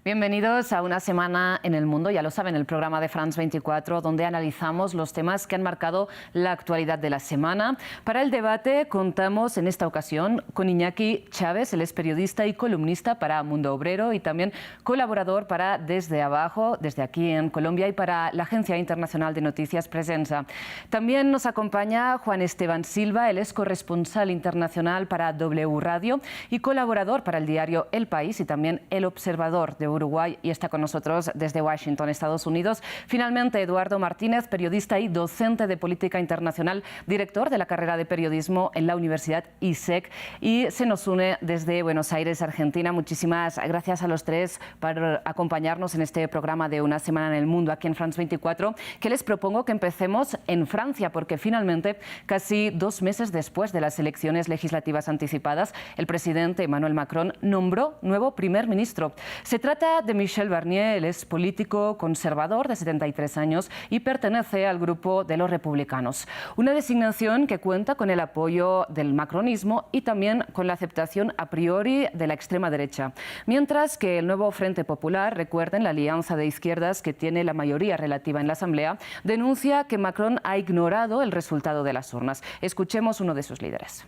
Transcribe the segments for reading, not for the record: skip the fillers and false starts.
Bienvenidos a Una Semana en el Mundo, ya lo saben, el programa de France 24, donde analizamos los temas que han marcado la actualidad de la semana. Para el debate contamos en esta ocasión con Iñaki Chávez, él es periodista y columnista para Mundo Obrero y también colaborador para Desde Abajo, desde aquí en Colombia, y para la Agencia Internacional de Noticias Presensa. También nos acompaña Juan Esteban Silva, él es corresponsal internacional para W Radio y colaborador para el diario El País y también El Observador de Uruguay, y está con nosotros desde Washington, Estados Unidos. Finalmente, Eduardo Martínez, periodista y docente de política internacional, director de la carrera de periodismo en la Universidad ISEC, y se nos une desde Buenos Aires, Argentina. Muchísimas gracias a los tres por acompañarnos en este programa de Una Semana en el Mundo aquí en France 24, que les propongo que empecemos en Francia, porque finalmente, casi 2 meses después de las elecciones legislativas anticipadas, el presidente Emmanuel Macron nombró nuevo primer ministro. Se trata de Michel Barnier, él es político conservador de 73 años y pertenece al grupo de los republicanos. Una designación que cuenta con el apoyo del macronismo y también con la aceptación a priori de la extrema derecha. Mientras que el nuevo Frente Popular, recuerden, la alianza de izquierdas que tiene la mayoría relativa en la Asamblea, denuncia que Macron ha ignorado el resultado de las urnas. Escuchemos uno de sus líderes.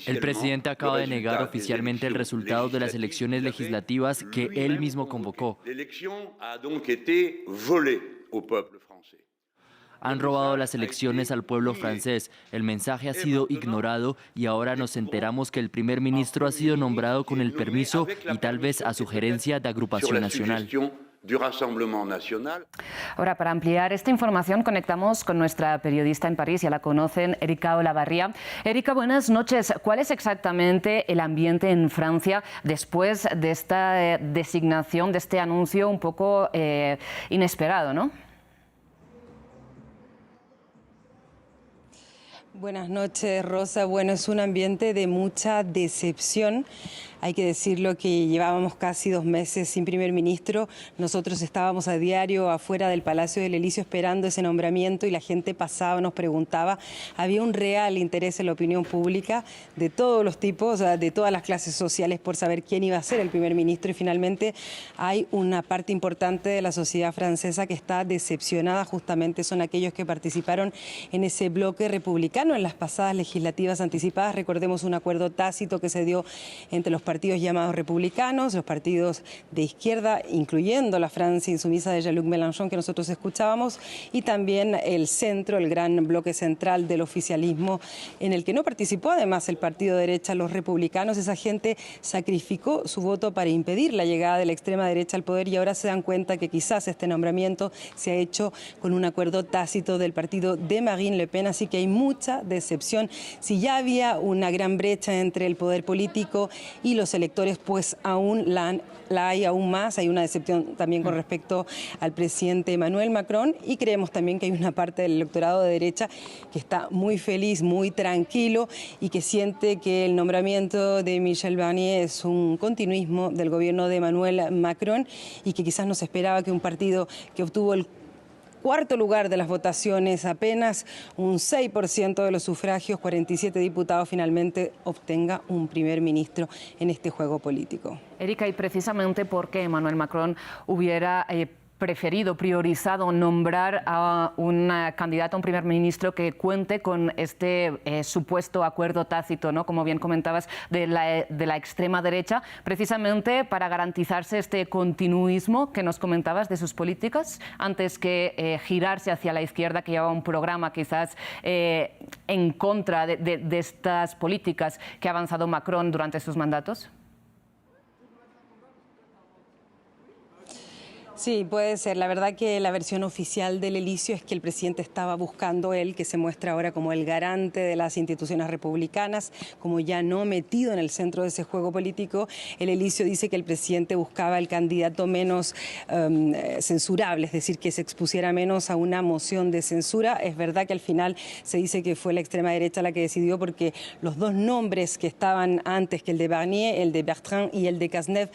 El presidente acaba de negar oficialmente el resultado de las elecciones legislativas que él mismo convocó. Han robado las elecciones al pueblo francés. El mensaje ha sido ignorado y ahora nos enteramos que el primer ministro ha sido nombrado con el permiso y tal vez a sugerencia de Agrupación Nacional. Ahora, para ampliar esta información, conectamos con nuestra periodista en París, ya la conocen, Erika Olavarría. Erika, buenas noches. ¿Cuál es exactamente el ambiente en Francia después de esta designación, de este anuncio un poco inesperado, ¿no? Buenas noches, Rosa. Bueno, es un ambiente de mucha decepción. Hay que decirlo que llevábamos casi 2 meses sin primer ministro. Nosotros estábamos a diario afuera del Palacio del Elíseo esperando ese nombramiento y la gente pasaba, nos preguntaba. Había un real interés en la opinión pública de todos los tipos, de todas las clases sociales, por saber quién iba a ser el primer ministro, y finalmente hay una parte importante de la sociedad francesa que está decepcionada. Justamente son aquellos que participaron en ese bloque republicano en las pasadas legislativas anticipadas. Recordemos un acuerdo tácito que se dio entre los partidos llamados republicanos, los partidos de izquierda, incluyendo la Francia insumisa de Jean-Luc Mélenchon que nosotros escuchábamos, y también el centro, el gran bloque central del oficialismo, en el que no participó además el partido de derecha, los republicanos. Esa gente sacrificó su voto para impedir la llegada de la extrema derecha al poder, y ahora se dan cuenta que quizás este nombramiento se ha hecho con un acuerdo tácito del partido de Marine Le Pen, así que hay mucha decepción. Si ya había una gran brecha entre el poder político y los electores, pues aún la hay aún más. Hay una decepción también con respecto al presidente Emmanuel Macron, y creemos también que hay una parte del electorado de derecha que está muy feliz, muy tranquilo, y que siente que el nombramiento de Michel Barnier es un continuismo del gobierno de Emmanuel Macron, y que quizás no se esperaba que un partido que obtuvo el 4º lugar de las votaciones, apenas un 6% de los sufragios, 47 diputados, finalmente obtenga un primer ministro en este juego político. Erika, y precisamente porque Emmanuel Macron hubiera preferido, priorizado nombrar a un candidato a un primer ministro que cuente con este supuesto acuerdo tácito, ¿no?, como bien comentabas, de la extrema derecha, precisamente para garantizarse este continuismo que nos comentabas de sus políticas, antes que girarse hacia la izquierda, que lleva un programa quizás en contra de estas políticas que ha avanzado Macron durante sus mandatos. Sí, puede ser. La verdad que la versión oficial del Elíseo es que el presidente estaba buscando, él que se muestra ahora como el garante de las instituciones republicanas, como ya no metido en el centro de ese juego político. El Elíseo dice que el presidente buscaba el candidato menos censurable, es decir, que se expusiera menos a una moción de censura. Es verdad que al final se dice que fue la extrema derecha la que decidió, porque los 2 nombres que estaban antes que el de Barnier, el de Bertrand y el de Cazeneuve,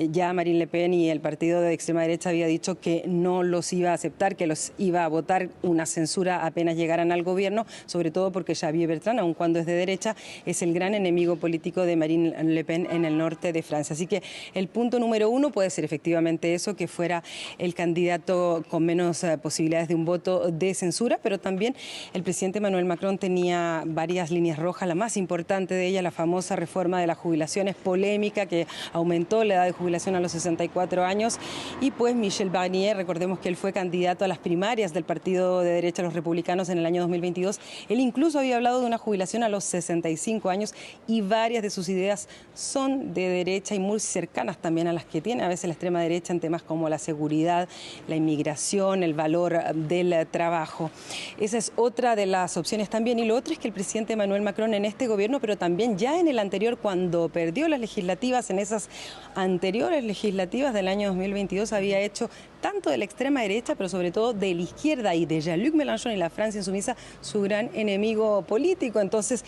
ya Marine Le Pen y el partido de extrema derecha había dicho que no los iba a aceptar, que los iba a votar una censura apenas llegaran al gobierno, sobre todo porque Xavier Bertrand, aun cuando es de derecha, es el gran enemigo político de Marine Le Pen en el norte de Francia. Así que el punto número uno puede ser efectivamente eso, que fuera el candidato con menos posibilidades de un voto de censura, pero también el presidente Emmanuel Macron tenía varias líneas rojas, la más importante de ella, la famosa reforma de las jubilaciones, polémica, que aumentó la edad de jubilación a los 64 años, y pues Michel Barnier, recordemos que él fue candidato a las primarias del partido de derecha, los republicanos, en el año 2022, él incluso había hablado de una jubilación a los 65 años, y varias de sus ideas son de derecha y muy cercanas también a las que tiene a veces la extrema derecha en temas como la seguridad, la inmigración, el valor del trabajo. Esa es otra de las opciones también. Y lo otro es que el presidente Emmanuel Macron en este gobierno, pero también ya en el anterior, cuando perdió las legislativas, en esas anteriores legislativas del año 2022, había hecho tanto de la extrema derecha, pero sobre todo de la izquierda y de Jean-Luc Mélenchon y la Francia insumisa, su gran enemigo político. Entonces,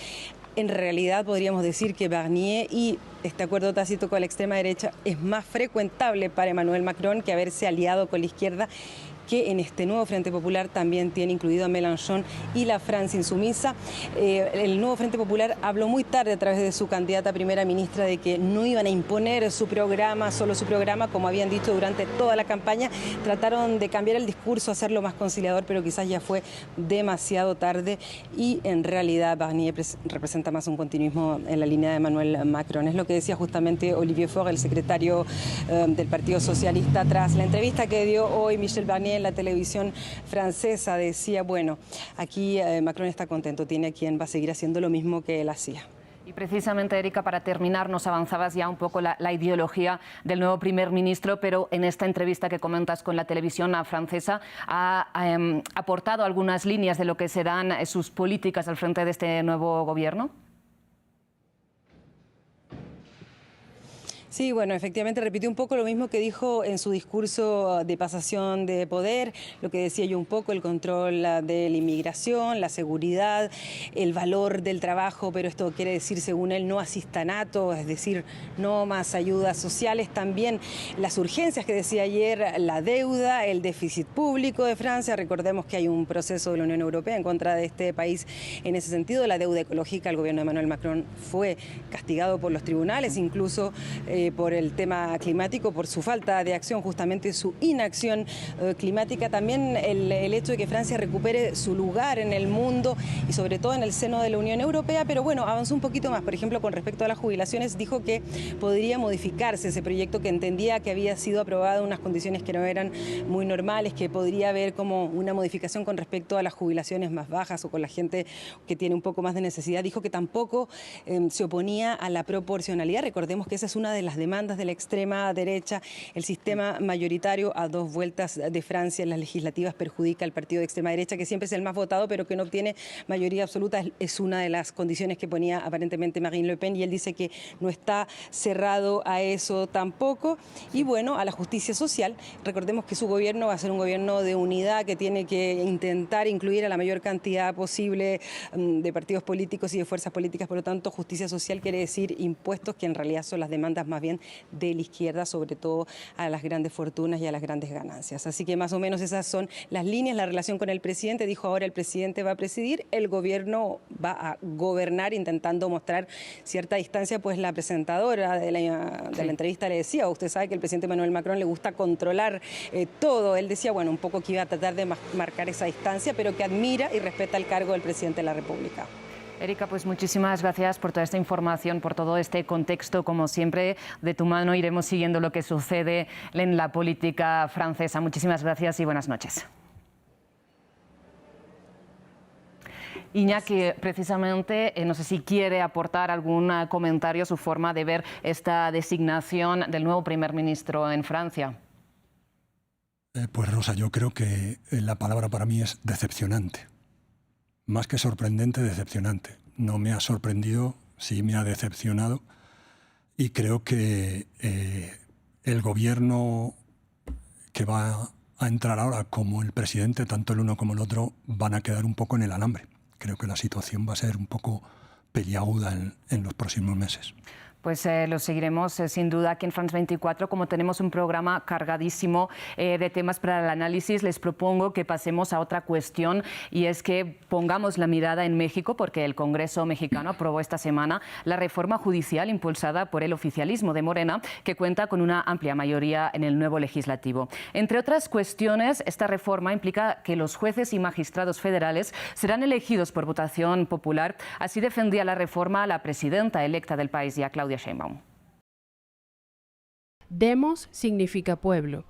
en realidad podríamos decir que Barnier y este acuerdo tácito con la extrema derecha es más frecuentable para Emmanuel Macron que haberse aliado con la izquierda, que en este nuevo Frente Popular también tiene incluido a Mélenchon y la Francia insumisa. El nuevo Frente Popular habló muy tarde a través de su candidata a primera ministra de que no iban a imponer su programa, solo su programa, como habían dicho durante toda la campaña. Trataron de cambiar el discurso, hacerlo más conciliador, pero quizás ya fue demasiado tarde y en realidad Barnier representa más un continuismo en la línea de Emmanuel Macron. Es lo que decía justamente Olivier Faure, el secretario del Partido Socialista, tras la entrevista que dio hoy Michel Barnier en la televisión francesa. Decía, bueno, aquí Macron está contento, tiene a quien va a seguir haciendo lo mismo que él hacía. Y precisamente, Erika, para terminar, nos avanzabas ya un poco la ideología del nuevo primer ministro, pero en esta entrevista que comentas con la televisión francesa ha aportado algunas líneas de lo que serán sus políticas al frente de este nuevo gobierno. Sí, bueno, efectivamente repitió un poco lo mismo que dijo en su discurso de pasación de poder, lo que decía yo un poco, el control de la inmigración, la seguridad, el valor del trabajo, pero esto quiere decir, según él, no asistanato, es decir, no más ayudas sociales, también las urgencias que decía ayer, la deuda, el déficit público de Francia. Recordemos que hay un proceso de la Unión Europea en contra de este país en ese sentido, la deuda ecológica. El gobierno de Emmanuel Macron fue castigado por los tribunales, incluso por el tema climático, por su falta de acción, justamente su inacción climática. También el hecho de que Francia recupere su lugar en el mundo y sobre todo en el seno de la Unión Europea, pero bueno, avanzó un poquito más. Por ejemplo, con respecto a las jubilaciones, dijo que podría modificarse ese proyecto, que entendía que había sido aprobado en unas condiciones que no eran muy normales, que podría haber como una modificación con respecto a las jubilaciones más bajas o con la gente que tiene un poco más de necesidad. Dijo que tampoco se oponía a la proporcionalidad. Recordemos que esa es una de las demandas de la extrema derecha. El sistema mayoritario a 2 vueltas de Francia en las legislativas perjudica al partido de extrema derecha, que siempre es el más votado, pero que no obtiene mayoría absoluta. Es una de las condiciones que ponía aparentemente Marine Le Pen, y él dice que no está cerrado a eso tampoco. Y bueno, a la justicia social. Recordemos que su gobierno va a ser un gobierno de unidad, que tiene que intentar incluir a la mayor cantidad posible de partidos políticos y de fuerzas políticas. Por lo tanto, justicia social quiere decir impuestos, que en realidad son las demandas más bien de la izquierda, sobre todo a las grandes fortunas y a las grandes ganancias. Así que más o menos esas son las líneas, la relación con el presidente. Dijo ahora el presidente va a presidir, el gobierno va a gobernar, intentando mostrar cierta distancia. Pues la presentadora de la entrevista le decía, usted sabe que el presidente Emmanuel Macron le gusta controlar todo. Él decía, bueno, un poco que iba a tratar de marcar esa distancia, pero que admira y respeta el cargo del presidente de la República. Erika, pues muchísimas gracias por toda esta información, por todo este contexto. Como siempre, de tu mano iremos siguiendo lo que sucede en la política francesa. Muchísimas gracias y buenas noches. Iñaki, precisamente, no sé si quiere aportar algún comentario a su forma de ver esta designación del nuevo primer ministro en Francia. Pues Rosa, yo creo que la palabra para mí es decepcionante. Más que sorprendente, decepcionante. No me ha sorprendido, sí me ha decepcionado, y creo que el gobierno que va a entrar ahora, como el presidente, tanto el uno como el otro, van a quedar un poco en el alambre. Creo que la situación va a ser un poco peliaguda en los próximos meses. Pues lo seguiremos sin duda aquí en France 24. Como tenemos un programa cargadísimo de temas para el análisis, les propongo que pasemos a otra cuestión, y es que pongamos la mirada en México, porque el Congreso mexicano aprobó esta semana la reforma judicial impulsada por el oficialismo de Morena, que cuenta con una amplia mayoría en el nuevo legislativo. Entre otras cuestiones, esta reforma implica que los jueces y magistrados federales serán elegidos por votación popular. Así defendía la reforma la presidenta electa del país, ya Claudia Sheinbaum. Demos significa pueblo.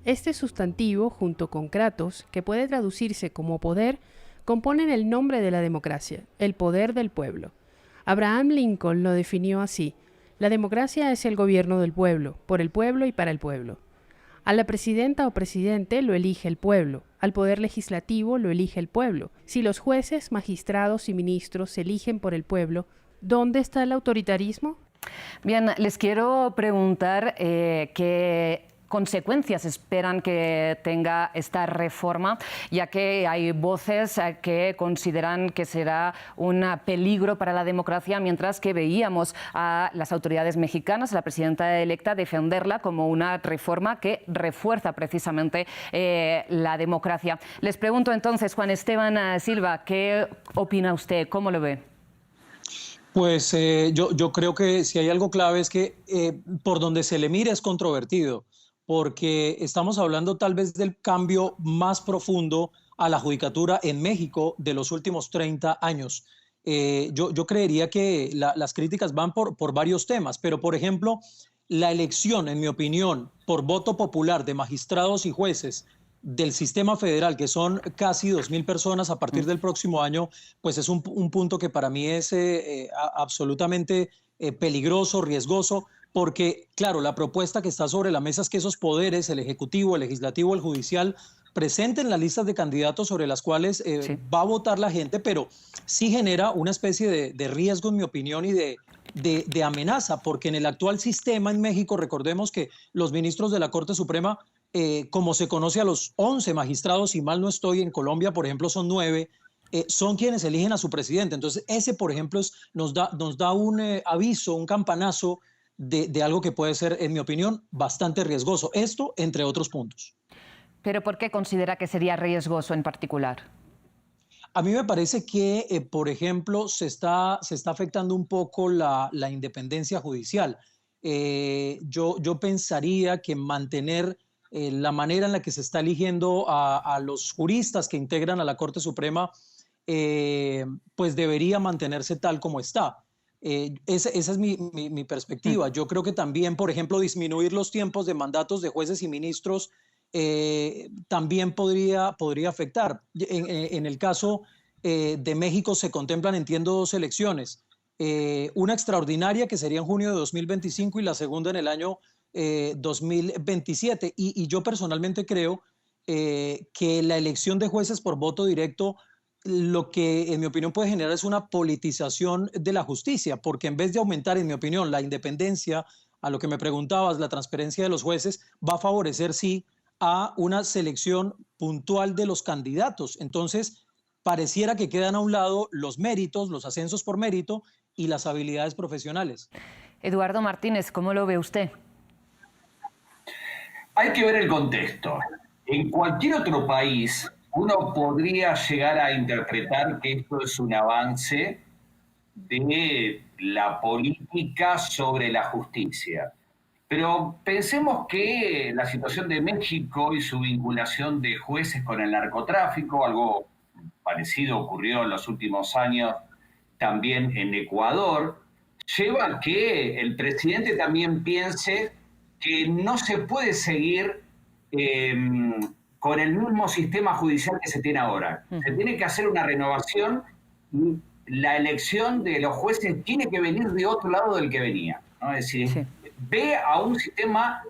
Este sustantivo, junto con kratos, que puede traducirse como poder, componen el nombre de la democracia, el poder del pueblo. Abraham Lincoln lo definió así: la democracia es el gobierno del pueblo, por el pueblo y para el pueblo. A la presidenta o presidente lo elige el pueblo, al poder legislativo lo elige el pueblo. Si los jueces, magistrados y ministros se eligen por el pueblo, ¿dónde está el autoritarismo? Bien, les quiero preguntar qué consecuencias esperan que tenga esta reforma, ya que hay voces que consideran que será un peligro para la democracia, mientras que veíamos a las autoridades mexicanas, a la presidenta electa, defenderla como una reforma que refuerza precisamente la democracia. Les pregunto entonces, Juan Esteban Silva, ¿qué opina usted? ¿Cómo lo ve? Pues yo creo que si hay algo clave es que por donde se le mire es controvertido, porque estamos hablando tal vez del cambio más profundo a la judicatura en México de los últimos 30 años. Yo creería que las críticas van por varios temas, pero por ejemplo, la elección, en mi opinión, por voto popular de magistrados y jueces del sistema federal, que son casi 2.000 personas a partir del próximo año, pues es un punto que para mí es absolutamente peligroso, riesgoso, porque, claro, la propuesta que está sobre la mesa es que esos poderes, el ejecutivo, el legislativo, el judicial, presenten las listas de candidatos sobre las cuales Sí. va a votar la gente, pero sí genera una especie de riesgo, en mi opinión, y de amenaza, porque en el actual sistema en México, recordemos que los ministros de la Corte Suprema, como se conoce a los 11 magistrados, si mal no estoy, en Colombia, por ejemplo, son 9, son quienes eligen a su presidente. Entonces, ese, por ejemplo, nos da un aviso, un campanazo de algo que puede ser, en mi opinión, bastante riesgoso. Esto, entre otros puntos. ¿Pero por qué considera que sería riesgoso en particular? A mí me parece que, por ejemplo, se está afectando un poco la independencia judicial. Yo pensaría que mantener la manera en la que se está eligiendo a los juristas que integran a la Corte Suprema, pues debería mantenerse tal como está. Esa es mi perspectiva. Yo creo que también, por ejemplo, disminuir los tiempos de mandatos de jueces y ministros también podría afectar. En el caso de México se contemplan, entiendo, 2 elecciones. Una extraordinaria, que sería en junio de 2025, y la segunda en el año 2027. Y yo personalmente creo que la elección de jueces por voto directo, lo que en mi opinión puede generar es una politización de la justicia, porque en vez de aumentar, en mi opinión, la independencia, a lo que me preguntabas, la transparencia de los jueces, va a favorecer, sí, a una selección puntual de los candidatos. Entonces, pareciera que quedan a un lado los méritos, los ascensos por mérito y las habilidades profesionales. Eduardo Martínez, ¿cómo lo ve usted? Hay que ver el contexto. En cualquier otro país, uno podría llegar a interpretar que esto es un avance de la política sobre la justicia. Pero pensemos que la situación de México y su vinculación de jueces con el narcotráfico, algo parecido ocurrió en los últimos años también en Ecuador, lleva a que el presidente también piense que no se puede seguir con el mismo sistema judicial que se tiene ahora. Se tiene que hacer una renovación y la elección de los jueces tiene que venir de otro lado del que venía, ¿no? Es decir, sí, ve a un sistema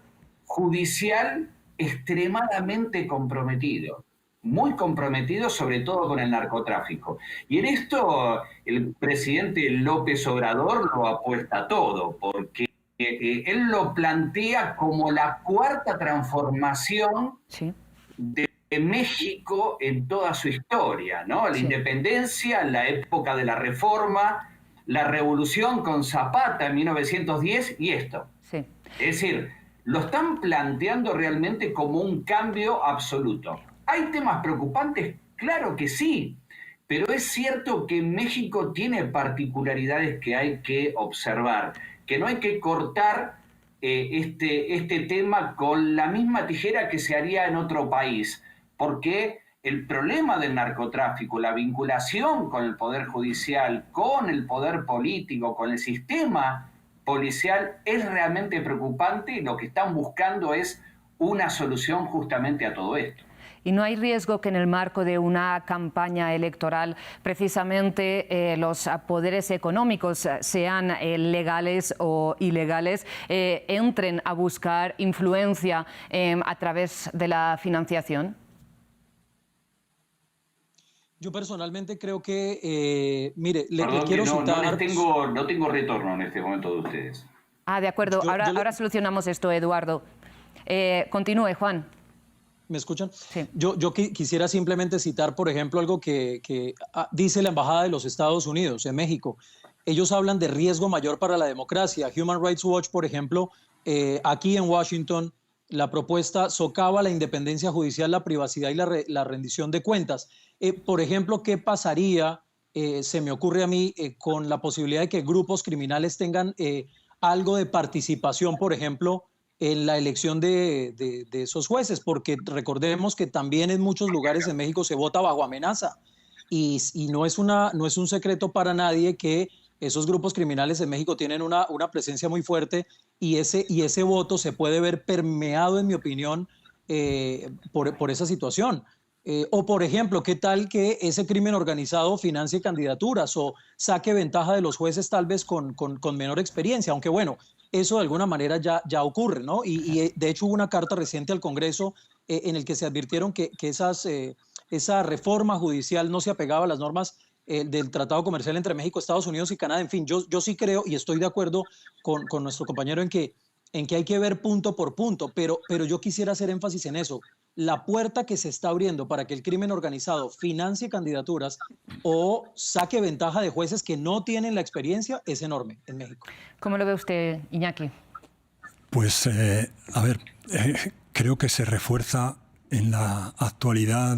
judicial extremadamente comprometido, muy comprometido sobre todo con el narcotráfico. Y en esto el presidente López Obrador lo apuesta todo, porque él lo plantea como la cuarta transformación, sí, de México en toda su historia, ¿no? La, sí, independencia, la época de la reforma, la revolución con Zapata en 1910 y esto. Sí. Es decir, lo están planteando realmente como un cambio absoluto. ¿Hay temas preocupantes? Claro que sí, pero es cierto que México tiene particularidades que hay que observar, que no hay que cortar este tema con la misma tijera que se haría en otro país, porque el problema del narcotráfico, la vinculación con el poder judicial, con el poder político, con el sistema policial es realmente preocupante, y lo que están buscando es una solución justamente a todo esto. ¿Y no hay riesgo que en el marco de una campaña electoral precisamente los poderes económicos, sean legales o ilegales, entren a buscar influencia a través de la financiación? Yo personalmente creo que, mire, le Perdón, quiero citar... No tengo retorno en este momento de ustedes. Ah, de acuerdo. Ahora solucionamos esto, Eduardo. Continúe, Juan. ¿Me escuchan? Sí. Yo quisiera simplemente citar, por ejemplo, algo que dice la Embajada de los Estados Unidos en México. Ellos hablan de riesgo mayor para la democracia. Human Rights Watch, por ejemplo, aquí en Washington, la propuesta socava la independencia judicial, la privacidad y la rendición de cuentas. Por ejemplo, ¿qué pasaría, se me ocurre a mí, con la posibilidad de que grupos criminales tengan algo de participación, por ejemplo, en la elección de esos jueces? Porque recordemos que también en muchos lugares en México se vota bajo amenaza y no es un secreto para nadie que esos grupos criminales en México tienen una presencia muy fuerte y ese voto se puede ver permeado, en mi opinión, por esa situación. O, por ejemplo, ¿qué tal que ese crimen organizado financie candidaturas o saque ventaja de los jueces tal vez con menor experiencia? Aunque bueno, eso de alguna manera ya ocurre, ¿no? Y de hecho hubo una carta reciente al Congreso en el que se advirtieron que esa reforma judicial no se apegaba a las normas del Tratado Comercial entre México, Estados Unidos y Canadá. En fin, yo sí creo y estoy de acuerdo con nuestro compañero en que hay que ver punto por punto, pero yo quisiera hacer énfasis en eso. La puerta que se está abriendo para que el crimen organizado financie candidaturas o saque ventaja de jueces que no tienen la experiencia es enorme en México. ¿Cómo lo ve usted, Iñaki? Pues, creo que se refuerza en la actualidad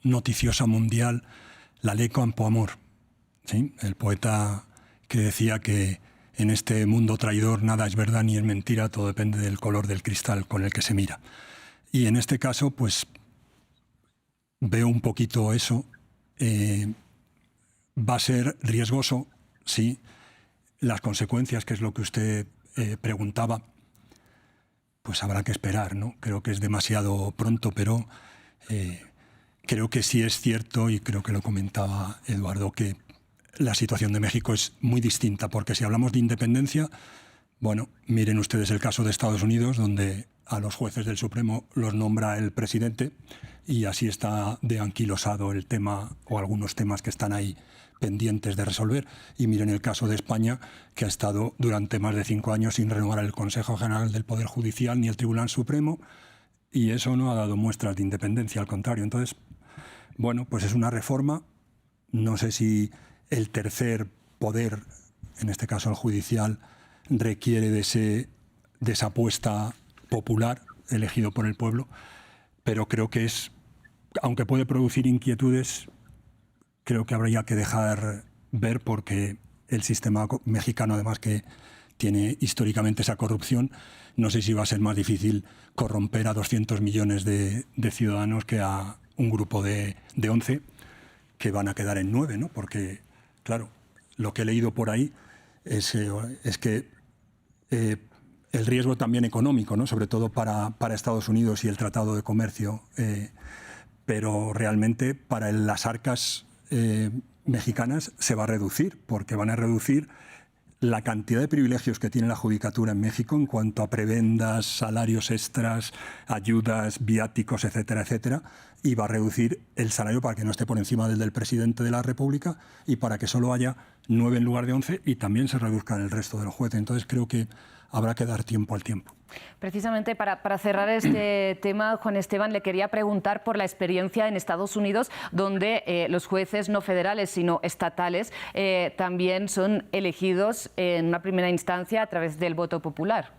noticiosa mundial la ley Campo Amor, ¿sí? El poeta que decía que en este mundo traidor nada es verdad ni es mentira, todo depende del color del cristal con el que se mira. Y en este caso, pues, veo un poquito eso. Va a ser riesgoso, sí. Las consecuencias, que es lo que usted preguntaba, pues habrá que esperar, ¿no? Creo que es demasiado pronto, pero creo que sí es cierto, y creo que lo comentaba Eduardo, que la situación de México es muy distinta, porque si hablamos de independencia, bueno, miren ustedes el caso de Estados Unidos, donde a los jueces del Supremo los nombra el presidente y así está de anquilosado el tema o algunos temas que están ahí pendientes de resolver. Y miren el caso de España, que ha estado durante más de 5 años sin renovar el Consejo General del Poder Judicial ni el Tribunal Supremo, y eso no ha dado muestras de independencia, al contrario. Entonces, bueno, pues es una reforma. No sé si el tercer poder, en este caso el judicial, requiere de esa apuesta popular elegido por el pueblo, pero creo que aunque puede producir inquietudes, creo que habría que dejar ver, porque el sistema mexicano, además, que tiene históricamente esa corrupción, no sé si va a ser más difícil corromper a 200 millones de ciudadanos que a un grupo de 11 que van a quedar en 9, ¿no? Porque, claro, lo que he leído por ahí es que el riesgo también económico, ¿no? Sobre todo para Estados Unidos y el Tratado de Comercio, pero realmente para las arcas mexicanas se va a reducir, porque van a reducir la cantidad de privilegios que tiene la judicatura en México en cuanto a prebendas, salarios extras, ayudas, viáticos, etcétera, etcétera, y va a reducir el salario para que no esté por encima del presidente de la República y para que solo haya 9 en lugar de 11, y también se reduzcan el resto de los jueces. Entonces creo que habrá que dar tiempo al tiempo. Precisamente para cerrar este tema, Juan Esteban, le quería preguntar por la experiencia en Estados Unidos, donde los jueces no federales, sino estatales, también son elegidos en una primera instancia a través del voto popular.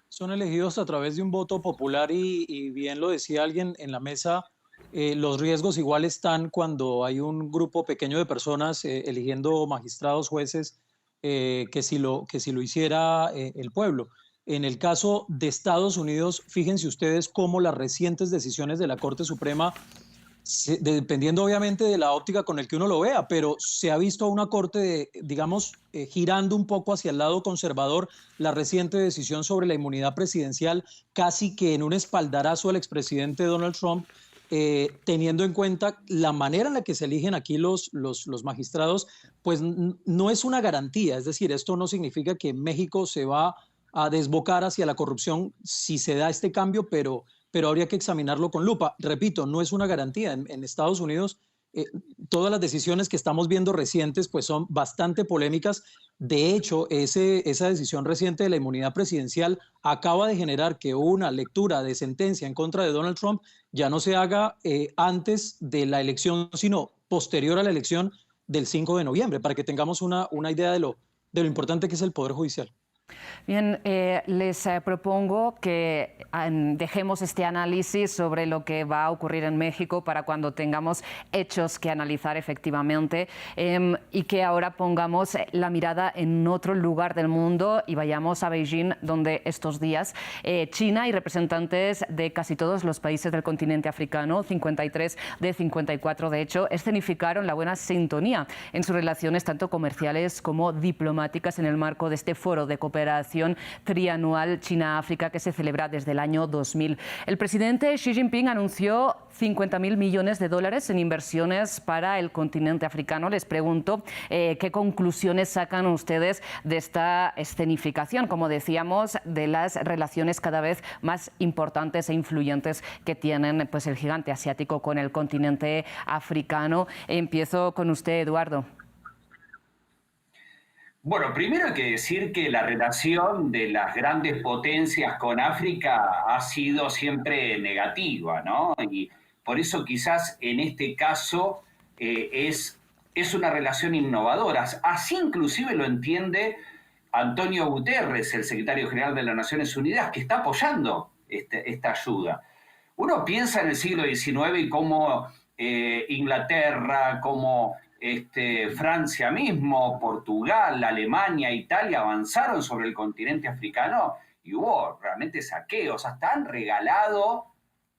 Son elegidos a través de un voto popular y bien lo decía alguien en la mesa, los riesgos igual están cuando hay un grupo pequeño de personas eligiendo magistrados, jueces, que si lo hiciera el pueblo. En el caso de Estados Unidos, fíjense ustedes cómo las recientes decisiones de la Corte Suprema, dependiendo obviamente de la óptica con el que uno lo vea, pero se ha visto a una Corte, digamos, girando un poco hacia el lado conservador. La reciente decisión sobre la inmunidad presidencial, casi que en un espaldarazo al expresidente Donald Trump, teniendo en cuenta la manera en la que se eligen aquí los magistrados, pues no es una garantía. Es decir, esto no significa que México se va a desbocar hacia la corrupción si se da este cambio, pero habría que examinarlo con lupa. Repito, no es una garantía. En Estados Unidos, todas las decisiones que estamos viendo recientes pues son bastante polémicas. De hecho, esa decisión reciente de la inmunidad presidencial acaba de generar que una lectura de sentencia en contra de Donald Trump ya no se haga antes de la elección, sino posterior a la elección del 5 de noviembre, para que tengamos una idea de lo importante que es el Poder Judicial. Bien, les propongo que dejemos este análisis sobre lo que va a ocurrir en México para cuando tengamos hechos que analizar efectivamente, y que ahora pongamos la mirada en otro lugar del mundo y vayamos a Beijing, donde estos días China y representantes de casi todos los países del continente africano, 53 de 54 de hecho, escenificaron la buena sintonía en sus relaciones tanto comerciales como diplomáticas en el marco de este foro de cooperación trianual China-África que se celebra desde el año 2000. El presidente Xi Jinping anunció 50.000 millones de dólares en inversiones para el continente africano. Les pregunto qué conclusiones sacan ustedes de esta escenificación, como decíamos, de las relaciones cada vez más importantes e influyentes que tienen pues, el gigante asiático con el continente africano. Empiezo con usted, Eduardo. Bueno, primero hay que decir que la relación de las grandes potencias con África ha sido siempre negativa, ¿no? Y por eso quizás en este caso es una relación innovadora. Así inclusive lo entiende Antonio Guterres, el secretario general de las Naciones Unidas, que está apoyando esta ayuda. Uno piensa en el siglo XIX y cómo Inglaterra, cómo Francia mismo, Portugal, Alemania, Italia avanzaron sobre el continente africano y hubo realmente saqueos, hasta han regalado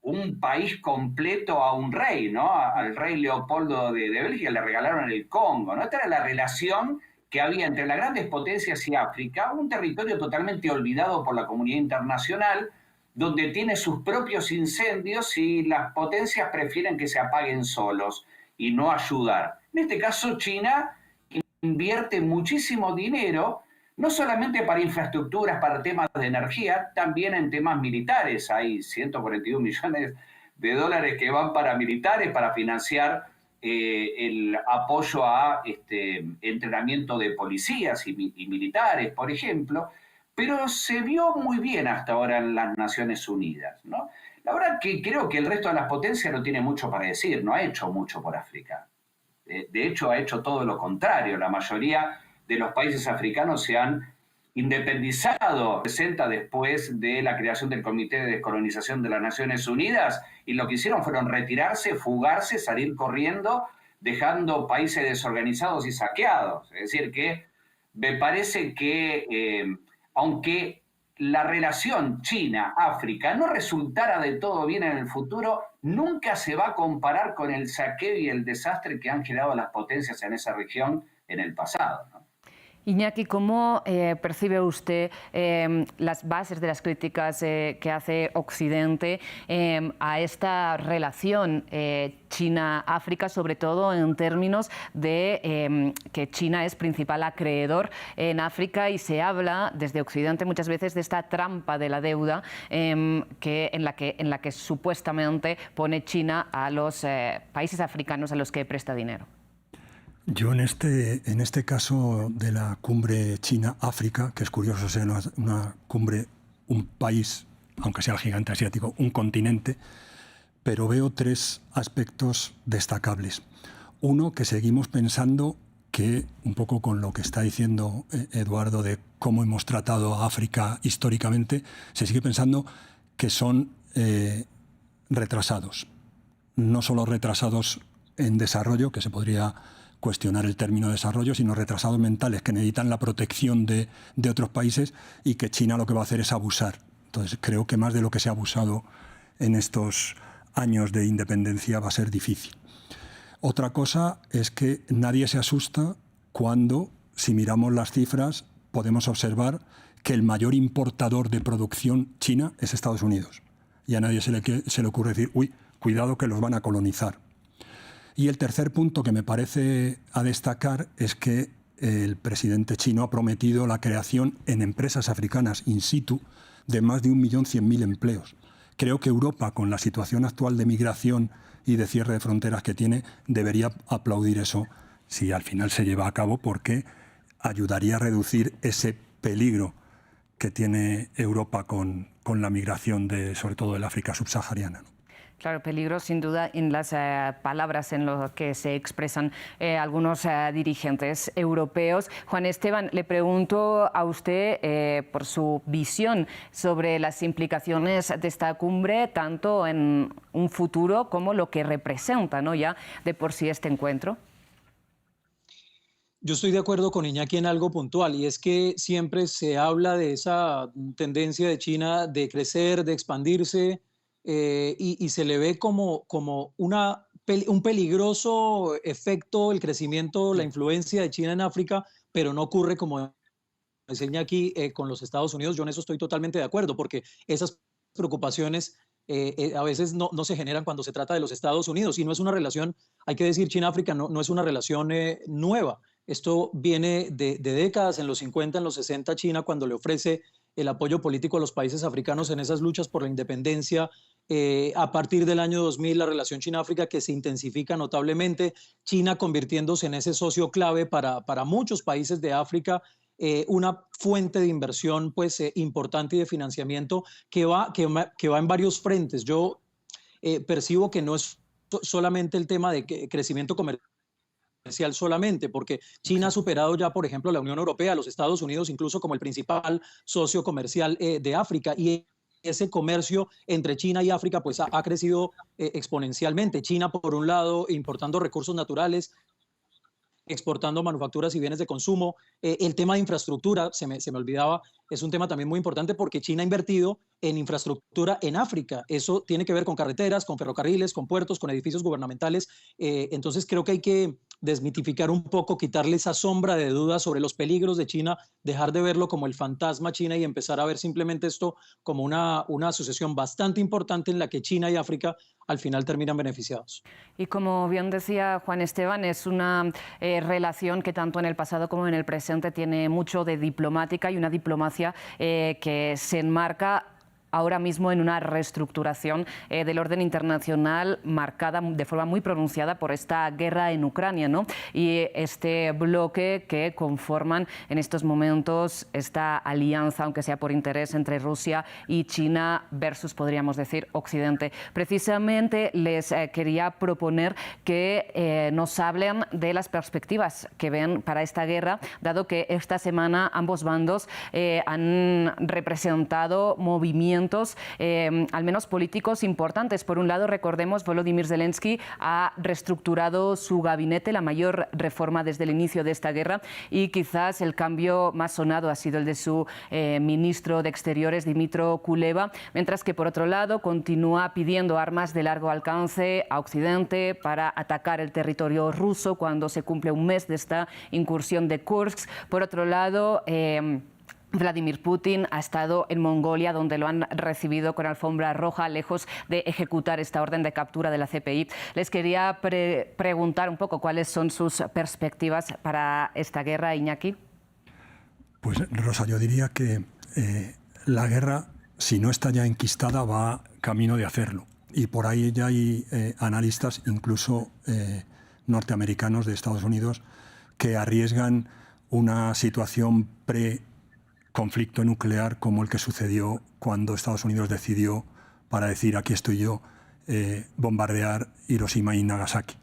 un país completo a un rey, ¿no? Al rey Leopoldo de Bélgica le regalaron el Congo, ¿no? Esta era la relación que había entre las grandes potencias y África, un territorio totalmente olvidado por la comunidad internacional, donde tiene sus propios incendios y las potencias prefieren que se apaguen solos y no ayudar. En este caso, China invierte muchísimo dinero, no solamente para infraestructuras, para temas de energía, también en temas militares. Hay 141 millones de dólares que van para militares, para financiar el apoyo a entrenamiento de policías y militares, por ejemplo, pero se vio muy bien hasta ahora en las Naciones Unidas, ¿no? La verdad que creo que el resto de las potencias no tiene mucho para decir, no ha hecho mucho por África. De hecho, ha hecho todo lo contrario. La mayoría de los países africanos se han independizado 60 después de la creación del Comité de Descolonización de las Naciones Unidas, y lo que hicieron fueron retirarse, fugarse, salir corriendo, dejando países desorganizados y saqueados. Es decir, que me parece que aunque la relación China-África no resultara de todo bien en el futuro, nunca se va a comparar con el saqueo y el desastre que han generado las potencias en esa región en el pasado, ¿no? Iñaki, ¿cómo percibe usted las bases de las críticas que hace Occidente a esta relación China-África, sobre todo en términos de que China es principal acreedor en África y se habla desde Occidente muchas veces de esta trampa de la deuda en la que supuestamente pone China a los países africanos a los que presta dinero? Yo en este caso de la cumbre China-África, que es curioso ser una cumbre, un país, aunque sea el gigante asiático, un continente, pero veo tres aspectos destacables. Uno, que seguimos pensando que, un poco con lo que está diciendo Eduardo de cómo hemos tratado a África históricamente, se sigue pensando que son retrasados. No solo retrasados en desarrollo, que se podría cuestionar el término desarrollo, sino retrasados mentales que necesitan la protección de otros países y que China lo que va a hacer es abusar. Entonces creo que más de lo que se ha abusado en estos años de independencia va a ser difícil. Otra cosa es que nadie se asusta cuando, si miramos las cifras, podemos observar que el mayor importador de producción china es Estados Unidos. Y a nadie se le ocurre decir, uy, cuidado que los van a colonizar. Y el tercer punto que me parece a destacar es que el presidente chino ha prometido la creación en empresas africanas in situ de más de 1.100.000 empleos. Creo que Europa, con la situación actual de migración y de cierre de fronteras que tiene, debería aplaudir eso si al final se lleva a cabo, porque ayudaría a reducir ese peligro que tiene Europa con la migración sobre todo del África subsahariana, ¿no? Claro, peligro sin duda en las palabras en las que se expresan algunos dirigentes europeos. Juan Esteban, le pregunto a usted por su visión sobre las implicaciones de esta cumbre, tanto en un futuro como lo que representa, ¿no?, ya de por sí este encuentro. Yo estoy de acuerdo con Iñaki en algo puntual, y es que siempre se habla de esa tendencia de China de crecer, de expandirse, y se le ve como un peligroso efecto el crecimiento, la influencia de China en África, pero no ocurre como enseña aquí con los Estados Unidos. Yo en eso estoy totalmente de acuerdo, porque esas preocupaciones a veces no se generan cuando se trata de los Estados Unidos, y no es una relación, hay que decir, China-África no es una relación nueva. Esto viene de décadas. En los 50, en los 60, China, cuando le ofrece el apoyo político a los países africanos en esas luchas por la independencia, a partir del año 2000, la relación China-África que se intensifica notablemente, China convirtiéndose en ese socio clave para muchos países de África, una fuente de inversión pues, importante y de financiamiento que va en varios frentes. Yo percibo que no es solamente el tema de crecimiento comercial solamente, porque China ha superado ya, por ejemplo, a la Unión Europea, a los Estados Unidos, incluso como el principal socio comercial de África, y ese comercio entre China y África pues ha crecido exponencialmente. China, por un lado, importando recursos naturales, exportando manufacturas y bienes de consumo. El tema de infraestructura, se me olvidaba, es un tema también muy importante, porque China ha invertido en infraestructura en África. Eso tiene que ver con carreteras, con ferrocarriles, con puertos, con edificios gubernamentales. Entonces creo que hay que desmitificar un poco, quitarle esa sombra de dudas sobre los peligros de China, dejar de verlo como el fantasma China y empezar a ver simplemente esto como una asociación bastante importante en la que China y África al final terminan beneficiados. Y como bien decía Juan Esteban, es una relación que tanto en el pasado como en el presente tiene mucho de diplomática, y una diplomacia que se enmarca ahora mismo en una reestructuración del orden internacional marcada de forma muy pronunciada por esta guerra en Ucrania, ¿no? Y este bloque que conforman en estos momentos esta alianza, aunque sea por interés, entre Rusia y China versus, podríamos decir, Occidente. Precisamente les quería proponer que nos hablen de las perspectivas que ven para esta guerra, dado que esta semana ambos bandos han representado movimientos al menos políticos importantes. Por un lado, recordemos, Volodymyr Zelensky ha reestructurado su gabinete, la mayor reforma desde el inicio de esta guerra, y quizás el cambio más sonado ha sido el de su ministro de Exteriores, Dmytro Kuleba, mientras que por otro lado continúa pidiendo armas de largo alcance a Occidente para atacar el territorio ruso cuando se cumple un mes de esta incursión de Kursk. Por otro lado, Vladimir Putin ha estado en Mongolia, donde lo han recibido con alfombra roja, lejos de ejecutar esta orden de captura de la CPI. Les quería preguntar un poco cuáles son sus perspectivas para esta guerra, Iñaki. Pues, Rosa, yo diría que la guerra, si no está ya enquistada, va camino de hacerlo. Y por ahí ya hay analistas incluso norteamericanos de Estados Unidos que arriesgan una situación pre-conflicto nuclear como el que sucedió cuando Estados Unidos decidió, para decir aquí estoy yo, bombardear Hiroshima y Nagasaki.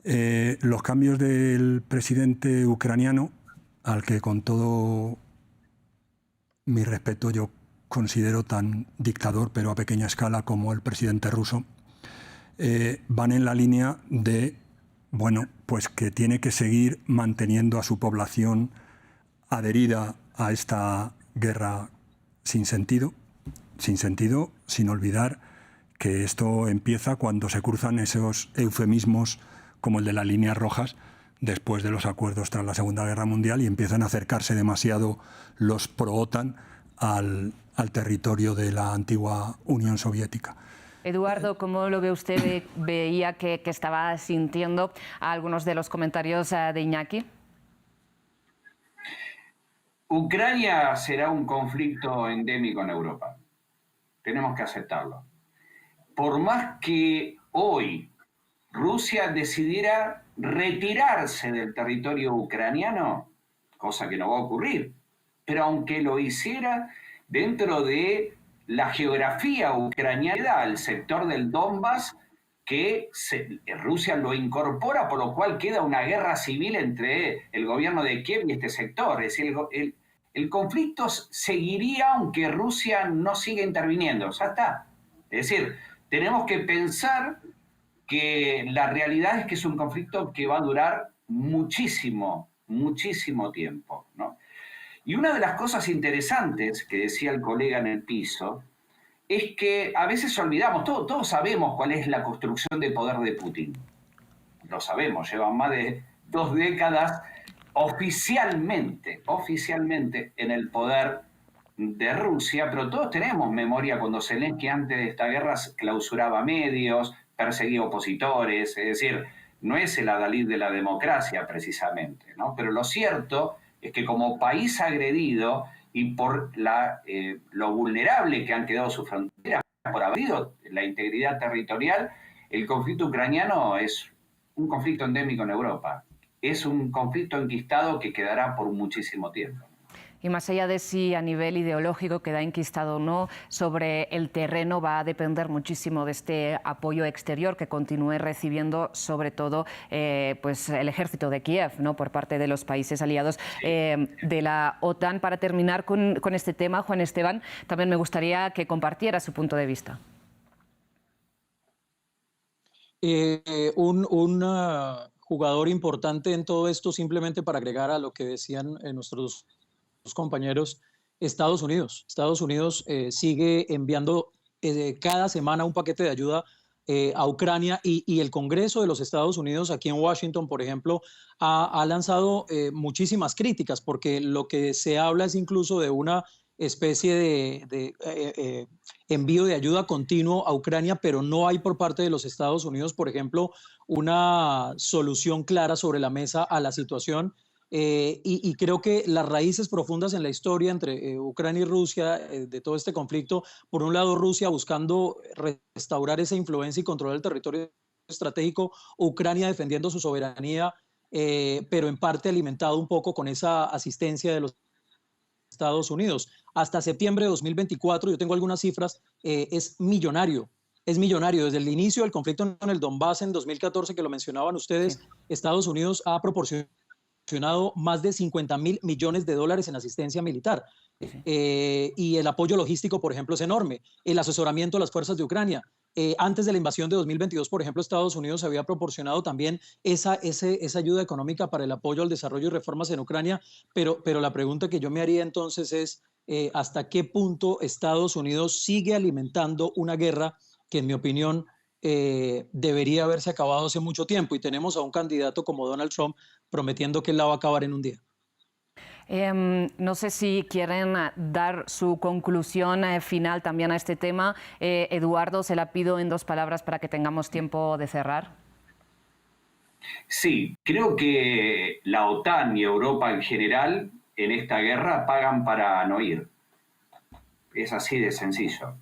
Los cambios del presidente ucraniano, al que con todo mi respeto yo considero tan dictador, pero a pequeña escala, como el presidente ruso, van en la línea de, bueno, pues que tiene que seguir manteniendo a su población adherida a esta guerra sin sentido, sin olvidar que esto empieza cuando se cruzan esos eufemismos como el de las líneas rojas después de los acuerdos tras la Segunda Guerra Mundial y empiezan a acercarse demasiado los pro-OTAN al territorio de la antigua Unión Soviética. Eduardo, ¿cómo lo ve usted? Veía que estaba sintiendo a algunos de los comentarios de Iñaki. Ucrania será un conflicto endémico en Europa. Tenemos que aceptarlo. Por más que hoy Rusia decidiera retirarse del territorio ucraniano, cosa que no va a ocurrir, pero aunque lo hiciera dentro de la geografía ucraniana, al sector del Donbass, que Rusia lo incorpora, por lo cual queda una guerra civil entre el gobierno de Kiev y este sector. Es decir, el conflicto seguiría aunque Rusia no siga interviniendo. Ya está. Es decir, tenemos que pensar que la realidad es que es un conflicto que va a durar muchísimo, muchísimo tiempo, ¿no? Y una de las cosas interesantes que decía el colega en el piso es que a veces olvidamos, todos sabemos cuál es la construcción de poder de Putin. Lo sabemos, llevan más de 2 décadas oficialmente en el poder de Rusia, pero todos tenemos memoria cuando Zelensky antes de esta guerra clausuraba medios, perseguía opositores, es decir, no es el adalid de la democracia precisamente, ¿no? Pero lo cierto es que como país agredido y por lo vulnerable que han quedado sus fronteras, por haber perdido la integridad territorial, el conflicto ucraniano es un conflicto endémico en Europa. Es un conflicto enquistado que quedará por muchísimo tiempo. Y más allá de si a nivel ideológico queda enquistado o no, sobre el terreno va a depender muchísimo de este apoyo exterior que continúe recibiendo, sobre todo pues el ejército de Kiev, ¿no?, por parte de los países aliados de la OTAN. Para terminar con este tema, Juan Esteban, también me gustaría que compartiera su punto de vista. Un jugador importante en todo esto, simplemente para agregar a lo que decían nuestros compañeros, Estados Unidos. Estados Unidos sigue enviando cada semana un paquete de ayuda a Ucrania y el Congreso de los Estados Unidos aquí en Washington, por ejemplo, ha lanzado muchísimas críticas porque lo que se habla es incluso de una especie de envío de ayuda continuo a Ucrania, pero no hay por parte de los Estados Unidos, por ejemplo, una solución clara sobre la mesa a la situación. Y creo que las raíces profundas en la historia entre Ucrania y Rusia, de todo este conflicto, por un lado Rusia buscando restaurar esa influencia y controlar el territorio estratégico, Ucrania defendiendo su soberanía, pero en parte alimentado un poco con esa asistencia de los Estados Unidos. Hasta septiembre de 2024, yo tengo algunas cifras, es millonario. Es millonario. Desde el inicio del conflicto en el Donbass en 2014, que lo mencionaban ustedes, sí, Estados Unidos ha proporcionado más de 50.000 millones de dólares en asistencia militar. Sí. Y el apoyo logístico, por ejemplo, es enorme. El asesoramiento a las fuerzas de Ucrania. Antes de la invasión de 2022, por ejemplo, Estados Unidos había proporcionado también esa ayuda económica para el apoyo al desarrollo y reformas en Ucrania, pero la pregunta que yo me haría entonces es ¿hasta qué punto Estados Unidos sigue alimentando una guerra que, en mi opinión, debería haberse acabado hace mucho tiempo? Y tenemos a un candidato como Donald Trump prometiendo que él la va a acabar en un día. No sé si quieren dar su conclusión final también a este tema. Eduardo, se la pido en 2 palabras para que tengamos tiempo de cerrar. Sí, creo que la OTAN y Europa en general en esta guerra pagan para no ir. Es así de sencillo.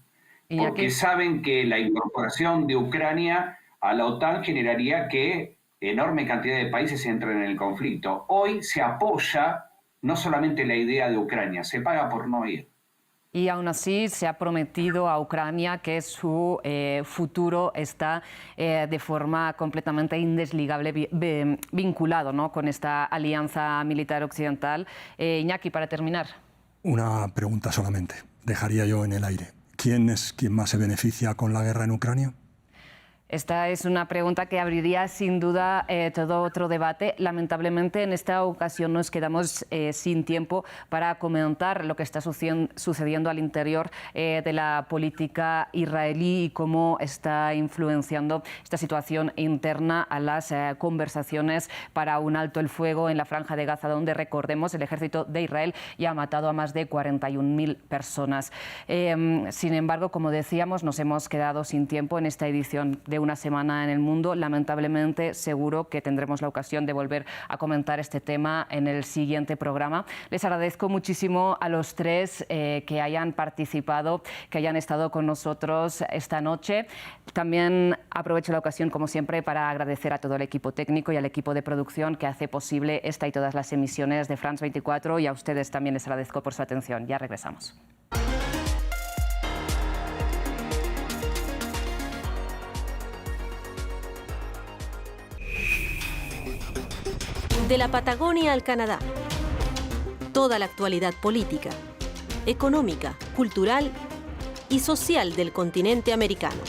Porque saben que la incorporación de Ucrania a la OTAN generaría que enorme cantidad de países entran en el conflicto. Hoy se apoya no solamente la idea de Ucrania, se paga por no ir. Y aún así se ha prometido a Ucrania que su futuro está de forma completamente indesligable vinculado, ¿no?, con esta alianza militar occidental. Iñaki, para terminar. Una pregunta solamente, dejaría yo en el aire. ¿Quién es quien más se beneficia con la guerra en Ucrania? Esta es una pregunta que abriría sin duda todo otro debate. Lamentablemente en esta ocasión nos quedamos sin tiempo para comentar lo que está sucediendo al interior de la política israelí y cómo está influenciando esta situación interna a las conversaciones para un alto el fuego en la Franja de Gaza, donde, recordemos, el ejército de Israel ya ha matado a más de 41.000 personas. Sin embargo, como decíamos, nos hemos quedado sin tiempo en esta edición de Una Semana en el Mundo. Lamentablemente, seguro que tendremos la ocasión de volver a comentar este tema en el siguiente programa. Les agradezco muchísimo a los tres que hayan participado, que hayan estado con nosotros esta noche. También aprovecho la ocasión, como siempre, para agradecer a todo el equipo técnico y al equipo de producción que hace posible esta y todas las emisiones de France 24, y a ustedes también les agradezco por su atención. Ya regresamos. De la Patagonia al Canadá. Toda la actualidad política, económica, cultural y social del continente americano.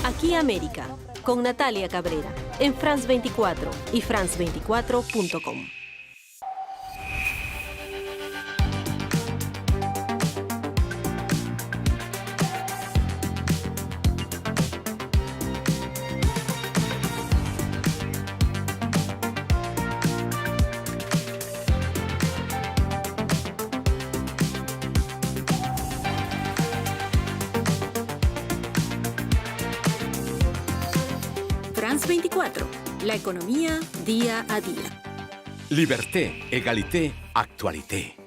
Aquí América, con Natalia Cabrera, en France 24 y france24.com. France 24, la economía día a día. Liberté, égalité, actualité.